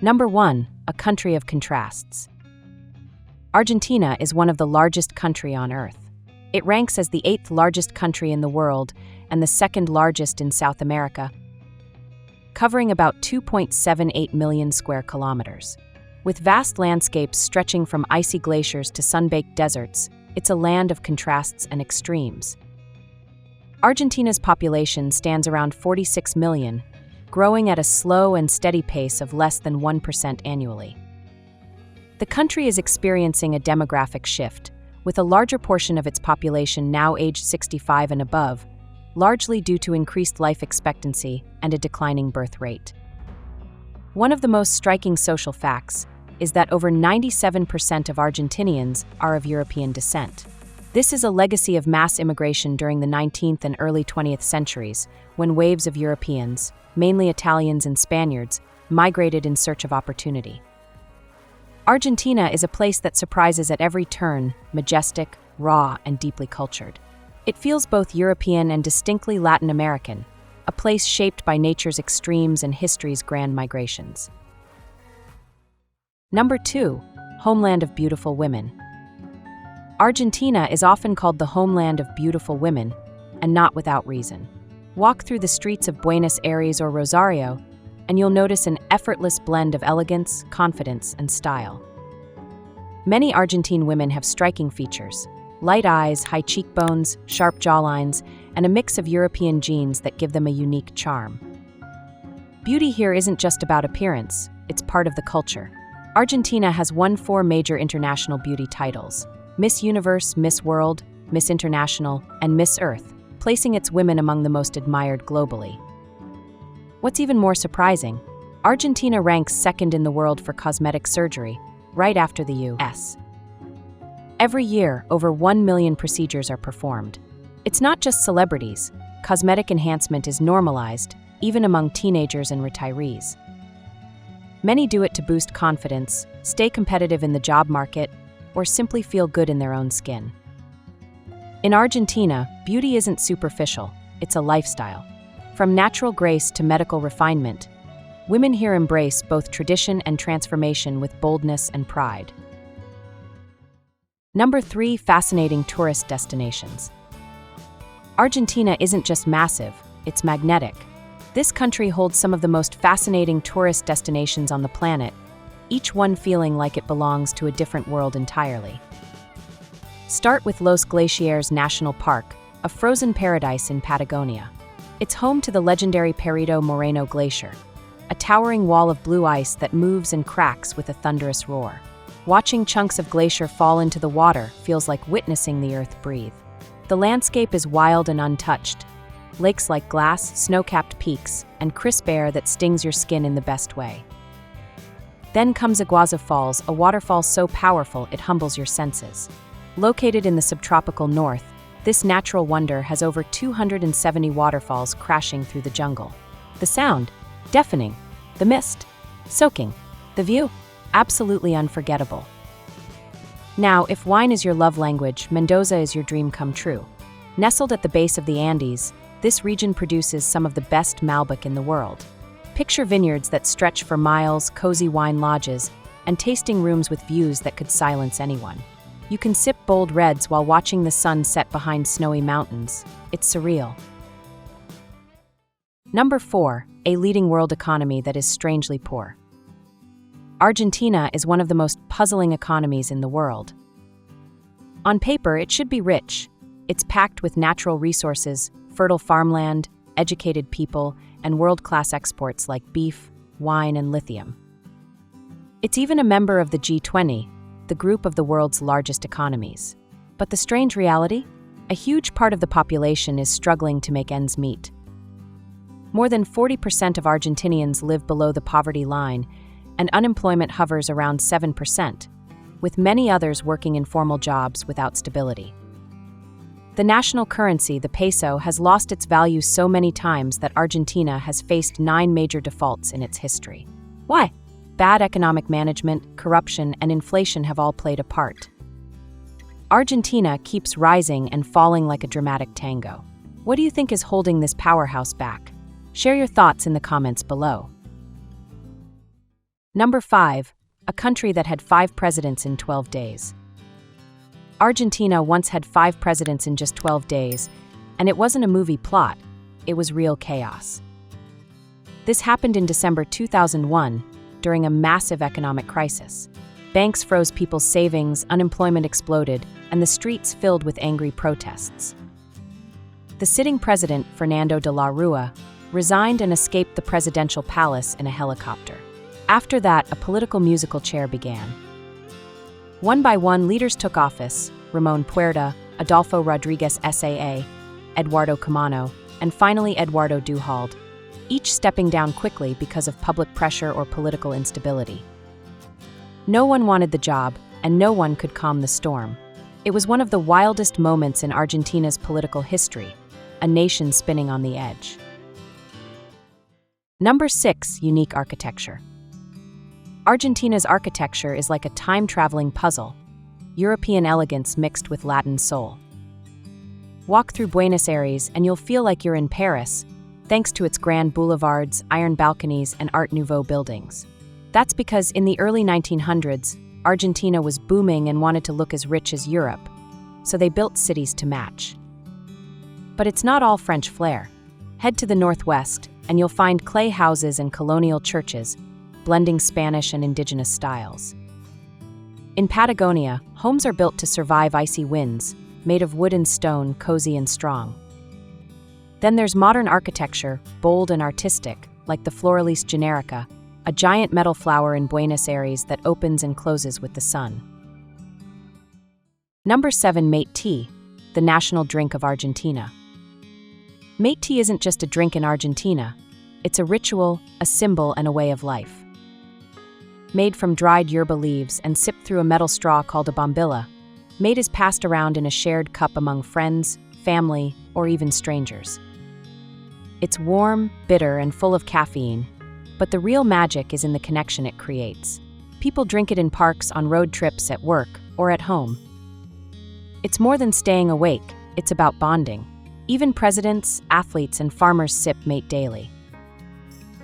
Number 1, a country of contrasts. Argentina is one of the largest countries on Earth. It ranks as the 8th largest country in the world and the 2nd largest in South America, covering about 2.78 million square kilometers. With vast landscapes stretching from icy glaciers to sun-baked deserts, it's a land of contrasts and extremes. Argentina's population stands around 46 million, growing at a slow and steady pace of less than 1% annually. The country is experiencing a demographic shift, with a larger portion of its population now aged 65 and above, largely due to increased life expectancy and a declining birth rate. One of the most striking social facts is that over 97% of Argentinians are of European descent. This is a legacy of mass immigration during the 19th and early 20th centuries, when waves of Europeans, mainly Italians and Spaniards, migrated in search of opportunity. Argentina is a place that surprises at every turn, majestic, raw, and deeply cultured. It feels both European and distinctly Latin American, a place shaped by nature's extremes and history's grand migrations. Number 2, Homeland of Beautiful Women. Argentina is often called the homeland of beautiful women, and not without reason. Walk through the streets of Buenos Aires or Rosario, and you'll notice an effortless blend of elegance, confidence, and style. Many Argentine women have striking features: light eyes, high cheekbones, sharp jawlines, and a mix of European genes that give them a unique charm. Beauty here isn't just about appearance, it's part of the culture. Argentina has won 4 major international beauty titles: Miss Universe, Miss World, Miss International, and Miss Earth, placing its women among the most admired globally. What's even more surprising, Argentina ranks 2nd in the world for cosmetic surgery, right after the US. Every year, over 1 million procedures are performed. It's not just celebrities. Cosmetic enhancement is normalized, even among teenagers and retirees. Many do it to boost confidence, stay competitive in the job market, or simply feel good in their own skin. In Argentina, beauty isn't superficial, it's a lifestyle. From natural grace to medical refinement, women here embrace both tradition and transformation with boldness and pride. Number 3, fascinating tourist destinations. Argentina isn't just massive, it's magnetic. This country holds some of the most fascinating tourist destinations on the planet, each one feeling like it belongs to a different world entirely. Start with Los Glaciares National Park, a frozen paradise in Patagonia. It's home to the legendary Perito Moreno Glacier, a towering wall of blue ice that moves and cracks with a thunderous roar. Watching chunks of glacier fall into the water feels like witnessing the earth breathe. The landscape is wild and untouched. Lakes like glass, snow-capped peaks, and crisp air that stings your skin in the best way. Then comes Iguazu Falls, a waterfall so powerful it humbles your senses. Located in the subtropical north, this natural wonder has over 270 waterfalls crashing through the jungle. The sound, deafening. The mist, soaking. The view, absolutely unforgettable. Now, if wine is your love language, Mendoza is your dream come true. Nestled at the base of the Andes, this region produces some of the best Malbec in the world. Picture vineyards that stretch for miles, cozy wine lodges, and tasting rooms with views that could silence anyone. You can sip bold reds while watching the sun set behind snowy mountains. It's surreal. Number 4, a leading world economy that is strangely poor. Argentina is one of the most puzzling economies in the world. On paper, it should be rich. It's packed with natural resources, fertile farmland, educated people, and world-class exports like beef, wine, and lithium. It's even a member of the G20, the group of the world's largest economies. But the strange reality? A huge part of the population is struggling to make ends meet. More than 40% of Argentinians live below the poverty line, and unemployment hovers around 7%, with many others working in formal jobs without stability. The national currency, the peso, has lost its value so many times that Argentina has faced 9 major defaults in its history. Why? Bad economic management, corruption, and inflation have all played a part. Argentina keeps rising and falling like a dramatic tango. What do you think is holding this powerhouse back? Share your thoughts in the comments below. Number 5. A country that had 5 presidents in 12 days. Argentina once had 5 presidents in just 12 days, and it wasn't a movie plot, it was real chaos. This happened in December 2001, during a massive economic crisis. Banks froze people's savings, unemployment exploded, and the streets filled with angry protests. The sitting president, Fernando de la Rúa, resigned and escaped the presidential palace in a helicopter. After that, a political musical chair began. One by one, leaders took office: Ramon Puerta, Adolfo Rodriguez Saa, Eduardo Camano, and finally Eduardo Duhalde, each stepping down quickly because of public pressure or political instability. No one wanted the job, and no one could calm the storm. It was one of the wildest moments in Argentina's political history, a nation spinning on the edge. Number 6. Unique architecture. Argentina's architecture is like a time-traveling puzzle, European elegance mixed with Latin soul. Walk through Buenos Aires and you'll feel like you're in Paris, thanks to its grand boulevards, iron balconies, and Art Nouveau buildings. That's because in the early 1900s, Argentina was booming and wanted to look as rich as Europe, so they built cities to match. But it's not all French flair. Head to the northwest, and you'll find clay houses and colonial churches, blending Spanish and indigenous styles. In Patagonia, homes are built to survive icy winds, made of wood and stone, cozy and strong. Then there's modern architecture, bold and artistic, like the Floralis generica, a giant metal flower in Buenos Aires that opens and closes with the sun. Number 7. Mate tea, the national drink of Argentina. Mate tea isn't just a drink in Argentina, it's a ritual, a symbol, and a way of life. Made from dried yerba leaves and sipped through a metal straw called a bombilla, mate is passed around in a shared cup among friends, family, or even strangers. It's warm, bitter, and full of caffeine, but the real magic is in the connection it creates. People drink it in parks, on road trips, at work, or at home. It's more than staying awake, it's about bonding. Even presidents, athletes, and farmers sip mate daily.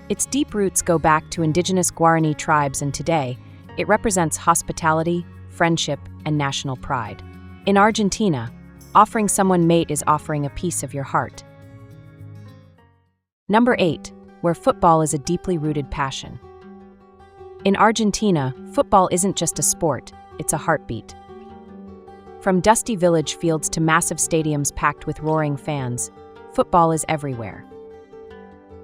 Its deep roots go back to indigenous Guarani tribes, and today, it represents hospitality, friendship, and national pride. In Argentina, offering someone mate is offering a piece of your heart. Number 8. Where football is a deeply rooted passion. In Argentina, football isn't just a sport, it's a heartbeat. From dusty village fields to massive stadiums packed with roaring fans, football is everywhere.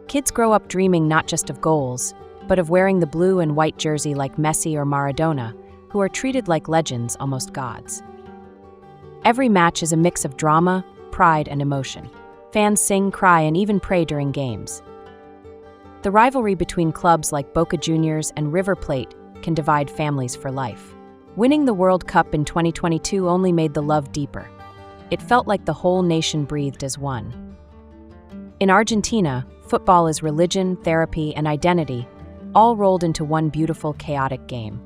Kids grow up dreaming not just of goals, but of wearing the blue and white jersey like Messi or Maradona, who are treated like legends, almost gods. Every match is a mix of drama, pride, and emotion. Fans sing, cry, and even pray during games. The rivalry between clubs like Boca Juniors and River Plate can divide families for life. Winning the World Cup in 2022 only made the love deeper. It felt like the whole nation breathed as one. In Argentina, football is religion, therapy, and identity, all rolled into one beautiful, chaotic game.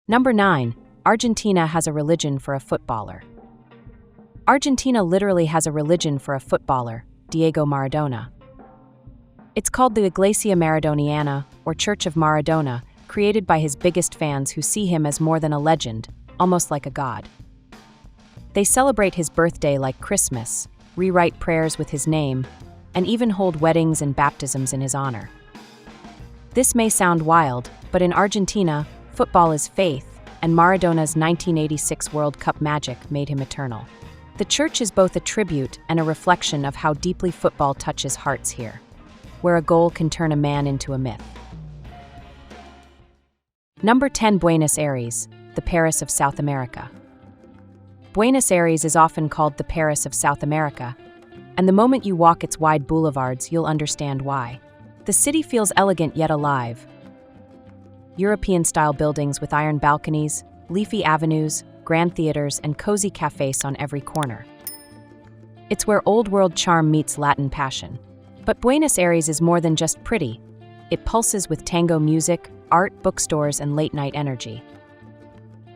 Number 9. Argentina has a religion for a footballer. Argentina literally has a religion for a footballer, Diego Maradona. It's called the Iglesia Maradoniana, or Church of Maradona, created by his biggest fans who see him as more than a legend, almost like a god. They celebrate his birthday like Christmas, rewrite prayers with his name, and even hold weddings and baptisms in his honor. This may sound wild, but in Argentina, football is faith, and Maradona's 1986 World Cup magic made him eternal. The church is both a tribute and a reflection of how deeply football touches hearts here, where a goal can turn a man into a myth. Number 10. Buenos Aires, the Paris of South America. Buenos Aires is often called the Paris of South America, and the moment you walk its wide boulevards, you'll understand why. The city feels elegant yet alive. European-style buildings with iron balconies, leafy avenues, grand theaters, and cozy cafes on every corner. It's where old-world charm meets Latin passion. But Buenos Aires is more than just pretty. It pulses with tango music, art, bookstores, and late-night energy.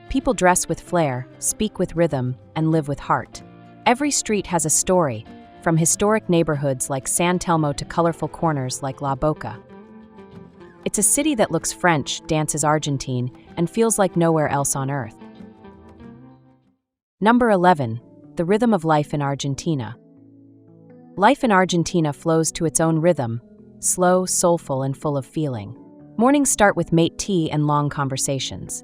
People dress with flair, speak with rhythm, and live with heart. Every street has a story, from historic neighborhoods like San Telmo to colorful corners like La Boca. It's a city that looks French, dances Argentine, and feels like nowhere else on earth. Number 11. The rhythm of life in Argentina. Life in Argentina flows to its own rhythm, slow, soulful, and full of feeling. Mornings start with mate tea and long conversations.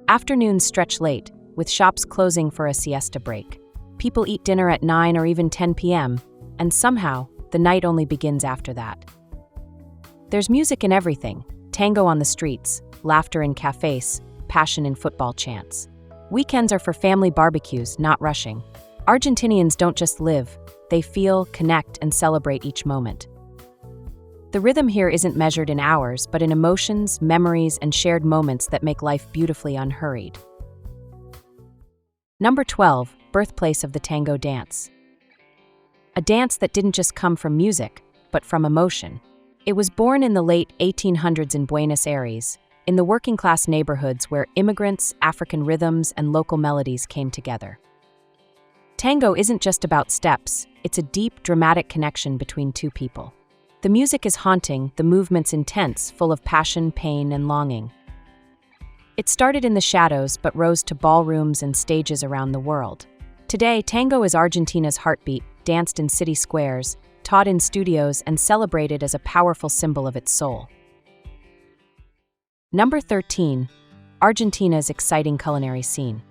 Afternoons stretch late, with shops closing for a siesta break. People eat dinner at 9 or even 10 p.m., and somehow, the night only begins after that. There's music in everything: tango on the streets, laughter in cafes, passion in football chants. Weekends are for family barbecues, not rushing. Argentinians don't just live, they feel, connect, and celebrate each moment. The rhythm here isn't measured in hours, but in emotions, memories, and shared moments that make life beautifully unhurried. Number 12. Birthplace of the Tango dance. A dance that didn't just come from music, but from emotion. It was born in the late 1800s in Buenos Aires, in the working-class neighborhoods where immigrants, African rhythms, and local melodies came together. Tango isn't just about steps, it's a deep, dramatic connection between two people. The music is haunting, the movement's intense, full of passion, pain, and longing. It started in the shadows but rose to ballrooms and stages around the world. Today, tango is Argentina's heartbeat, danced in city squares, taught in studios, and celebrated as a powerful symbol of its soul. Number 13. Argentina's exciting culinary scene.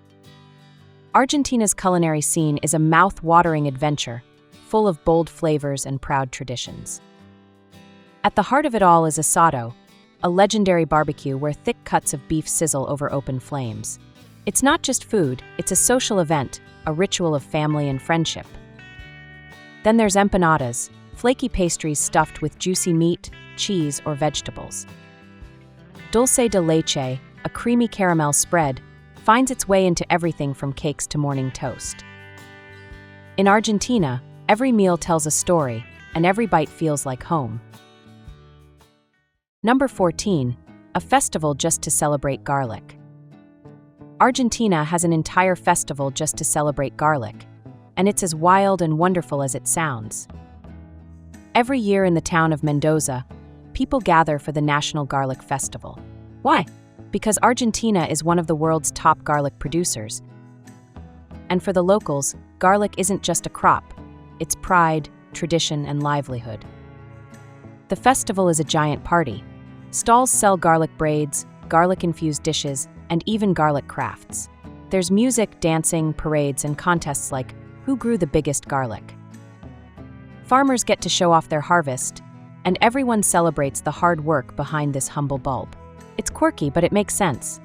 Argentina's culinary scene is a mouth-watering adventure, full of bold flavors and proud traditions. At the heart of it all is asado, a legendary barbecue where thick cuts of beef sizzle over open flames. It's not just food, it's a social event, a ritual of family and friendship. Then there's empanadas, flaky pastries stuffed with juicy meat, cheese, or vegetables. Dulce de leche, a creamy caramel spread, finds its way into everything from cakes to morning toast. In Argentina, every meal tells a story, and every bite feels like home. Number 14. A festival just to celebrate garlic. Argentina has an entire festival just to celebrate garlic, and it's as wild and wonderful as it sounds. Every year in the town of Mendoza, people gather for the National Garlic Festival. Why? Because Argentina is one of the world's top garlic producers. And for the locals, garlic isn't just a crop, it's pride, tradition, and livelihood. The festival is a giant party. Stalls sell garlic braids, garlic-infused dishes, and even garlic crafts. There's music, dancing, parades, and contests like who grew the biggest garlic. Farmers get to show off their harvest, and everyone celebrates the hard work behind this humble bulb. It's quirky, but it makes sense.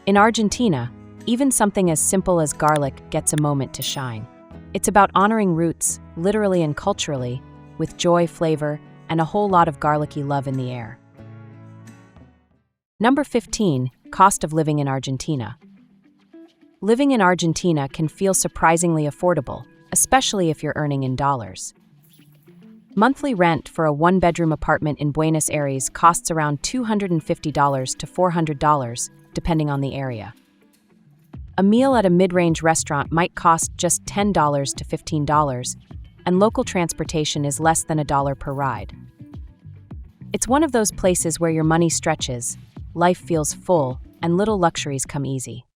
In Argentina, even something as simple as garlic gets a moment to shine. It's about honoring roots, literally and culturally, with joy, flavor, and a whole lot of garlicky love in the air. Number 15. Cost of living in Argentina. Living in Argentina can feel surprisingly affordable, especially if you're earning in dollars. Monthly rent for a one-bedroom apartment in Buenos Aires costs around $250 to $400, depending on the area. A meal at a mid-range restaurant might cost just $10 to $15, and local transportation is less than $1 per ride. It's one of those places where your money stretches, life feels full, and little luxuries come easy.